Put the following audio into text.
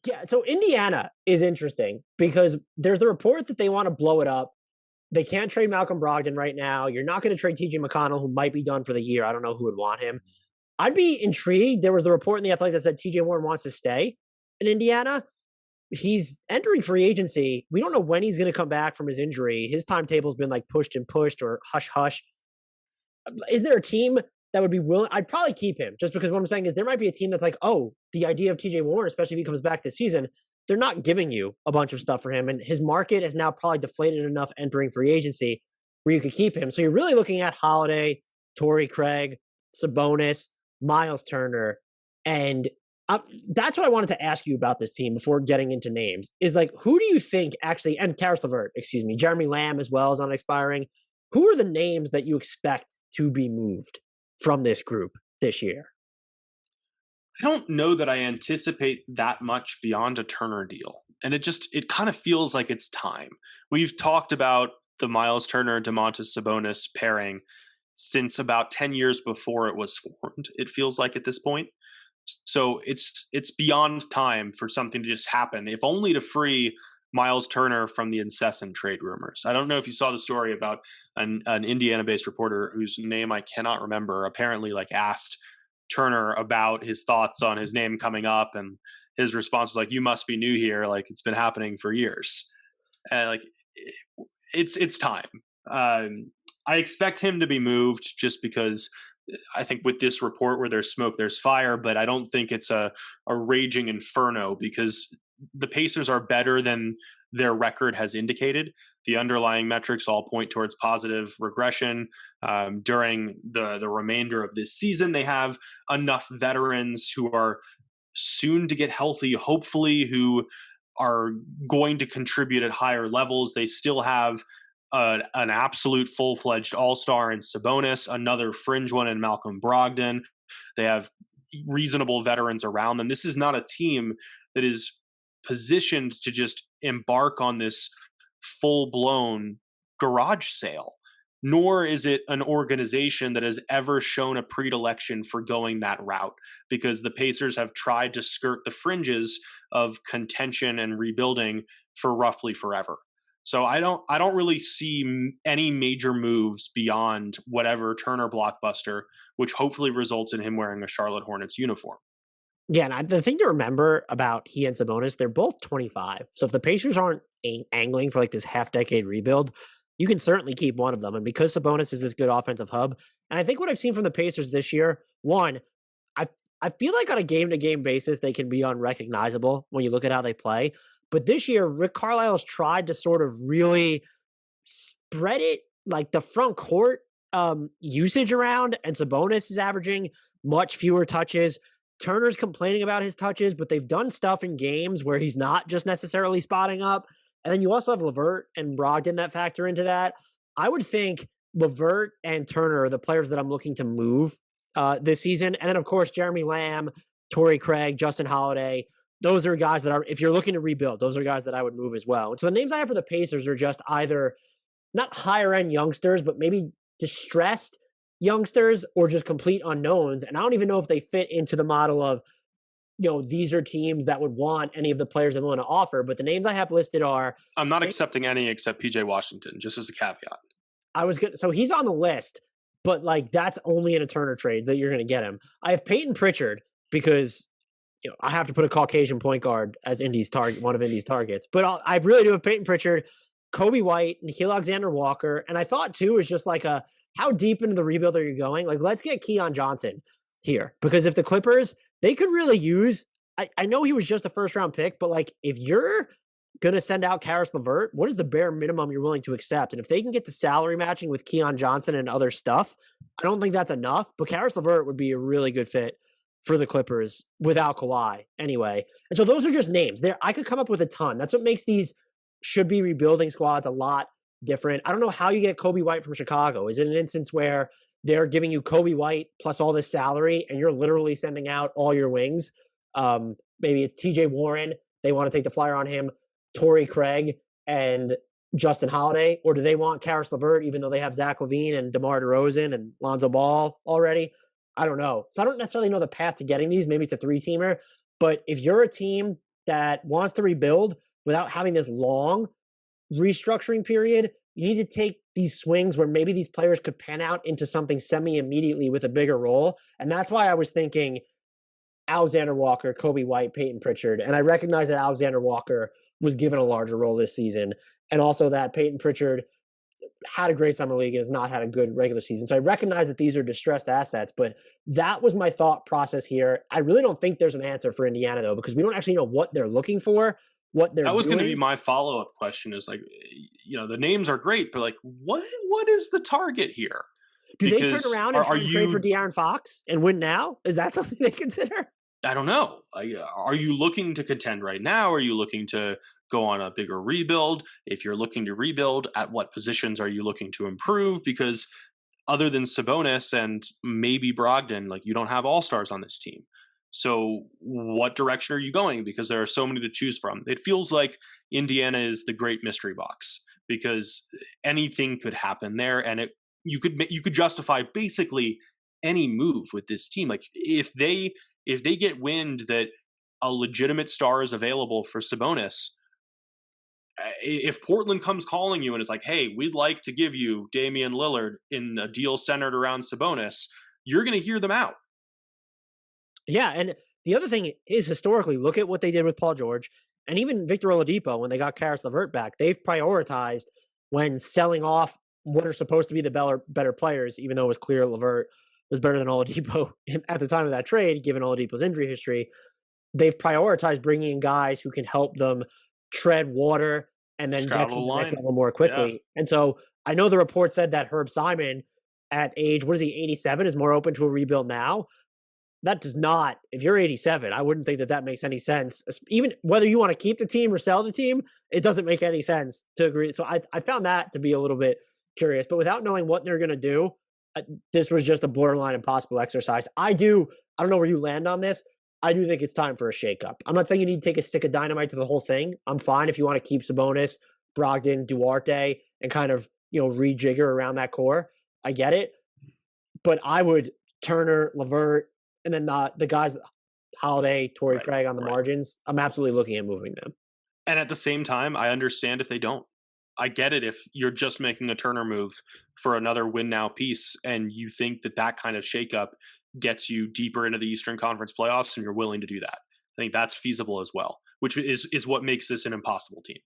Yeah, so Indiana is interesting because there's the report that they want to blow it up. They can't trade Malcolm Brogdon right now. You're not going to trade TJ McConnell, who might be done for the year. I don't know who would want him. I'd be intrigued. There was the report in the Athletic that said TJ Warren wants to stay in Indiana. He's entering free agency. We don't know when he's going to come back from his injury. His timetable's been like pushed and pushed or hush hush. Is there a team that would be willing? I'd probably keep him just because what I'm saying is there might be a team that's like, oh, the idea of TJ Warren, especially if he comes back this season, they're not giving you a bunch of stuff for him. And his market is now probably deflated enough entering free agency where you could keep him. So you're really looking at Holiday, Torrey Craig, Sabonis, Myles Turner. And that's what I wanted to ask you about this team before getting into names is like, who do you think actually, and Karis LeVert, excuse me, Jeremy Lamb as well is on expiring. Who are the names that you expect to be moved from this group this year? I don't know that I anticipate that much beyond a Turner deal. And it kind of feels like it's time. We've talked about the Myles Turner, Domantas Sabonis pairing since about 10 years before it was formed. It feels like at this point. So it's beyond time for something to just happen, if only to free Myles Turner from the incessant trade rumors. I don't know if you saw the story about an Indiana-based reporter whose name I cannot remember, apparently like asked Turner about his thoughts on his name coming up, and his response was like, "You must be new here. Like it's been happening for years." And like it's time. I expect him to be moved just because I think with this report where there's smoke, there's fire, but I don't think it's a raging inferno because the Pacers are better than their record has indicated. The underlying metrics all point towards positive regression. During the remainder of this season, they have enough veterans who are soon to get healthy, hopefully, who are going to contribute at higher levels. They still have an absolute full-fledged all-star in Sabonis, another fringe one in Malcolm Brogdon. They have reasonable veterans around them. This is not a team that is positioned to just embark on this full-blown garage sale, nor is it an organization that has ever shown a predilection for going that route, because the Pacers have tried to skirt the fringes of contention and rebuilding for roughly forever. So I don't really see any major moves beyond whatever Turner blockbuster, which hopefully results in him wearing a Charlotte Hornets uniform. Yeah, and the thing to remember about he and Sabonis, they're both 25. So if the Pacers aren't angling for like this half-decade rebuild, you can certainly keep one of them. And because Sabonis is this good offensive hub, and I think what I've seen from the Pacers this year, one, I feel like on a game-to-game basis, they can be unrecognizable when you look at how they play. But this year, Rick Carlisle's tried to sort of really spread it, like the front court usage around, and Sabonis is averaging much fewer touches. Turner's complaining about his touches, but they've done stuff in games where he's not just necessarily spotting up. And then you also have LeVert and Brogdon that factor into that. I would think LeVert and Turner are the players that I'm looking to move this season. And then, of course, Jeremy Lamb, Torrey Craig, Justin Holiday. Those are guys that are, if you're looking to rebuild, those are guys that I would move as well. And so the names I have for the Pacers are just either not higher end youngsters, but maybe distressed youngsters or just complete unknowns. And I don't even know if they fit into the model of, these are teams that would want any of the players I'm willing to offer. But the names I have listed are... I'm not accepting any except PJ Washington, just as a caveat. I was good. So he's on the list, but like that's only in a Turner trade that you're going to get him. I have Peyton Pritchard because I have to put a Caucasian point guard as Indy's target, one of Indy's targets. But I really do have Peyton Pritchard, Coby White, Nickeil Alexander-Walker. And I thought too is just like how deep into the rebuild are you going? Like, let's get Keon Johnson here, because if the Clippers, they could really use, I know he was just a first round pick, but like if you're going to send out Karis LeVert, what is the bare minimum you're willing to accept? And if they can get the salary matching with Keon Johnson and other stuff, I don't think that's enough, but Karis LeVert would be a really good fit for the Clippers without Kawhi anyway. And so those are just names there. I could come up with a ton. That's what makes these should be rebuilding squads a lot different. I don't know how you get Coby White from Chicago. Is it an instance where they're giving you Coby White plus all this salary and you're literally sending out all your wings? Maybe it's TJ Warren. They want to take the flyer on him, Torrey Craig and Justin Holiday, or do they want Karis LeVert, even though they have Zach LaVine and DeMar DeRozan and Lonzo Ball already? I don't know. So I don't necessarily know the path to getting these. Maybe it's a 3-teamer, but if you're a team that wants to rebuild without having this long restructuring period, you need to take these swings where maybe these players could pan out into something semi immediately with a bigger role. And that's why I was thinking Alexander Walker, Coby White, Peyton Pritchard. And I recognize that Alexander Walker was given a larger role this season. And also that Peyton Pritchard had a great summer league and has not had a good regular season. So I recognize that these are distressed assets, but that was my thought process here. I really don't think there's an answer for Indiana, though, because we don't actually know what they're looking for, what they're That was going to be doing. my follow up question. Is like, the names are great, but like, what is the target here? Do they turn Because around and are try and trade for you? De'Aaron Fox and win now? Is that something they consider? I don't know. Are you looking to contend right now? Are you looking to go on a bigger rebuild? If you're looking to rebuild, at what positions are you looking to improve? Because other than Sabonis and maybe Brogdon, like you don't have all stars on this team. So what direction are you going? Because there are so many to choose from. It feels like Indiana is the great mystery box because anything could happen there, and you could justify basically any move with this team. Like if they get wind that a legitimate star is available for Sabonis, if Portland comes calling you and is like, "Hey, we'd like to give you Damian Lillard in a deal centered around Sabonis," you're going to hear them out. Yeah, and the other thing is historically, look at what they did with Paul George and even Victor Oladipo when they got Karis LeVert back. They've prioritized when selling off what are supposed to be the better players, even though it was clear LeVert was better than Oladipo at the time of that trade, given Oladipo's injury history. They've prioritized bringing in guys who can help them tread water and then get Straddle to the the next line. level more Yeah. quickly. And so I know the report said that Herb Simon at age, what is he, 87, is more open to a rebuild now. That does not, if you're 87, I wouldn't think that that makes any sense. Even whether you want to keep the team or sell the team, it doesn't make any sense to agree. So I found that to be a little bit curious, but without knowing what they're going to do, this was just a borderline impossible exercise. I don't know where you land on this. I do think it's time for a shakeup. I'm not saying you need to take a stick of dynamite to the whole thing. I'm fine if you want to keep Sabonis, Brogdon, Duarte, and kind of, rejigger around that core. I get it. But I would Turner, Levert, and then the guys, Holiday, Torrey Right. Craig on the Right. margins. I'm absolutely looking at moving them. And at the same time, I understand if they don't. I get it if you're just making a Turner move for another win now piece and you think that that kind of shakeup gets you deeper into the Eastern Conference playoffs and you're willing to do that. I think that's feasible as well, which is what makes this an impossible team.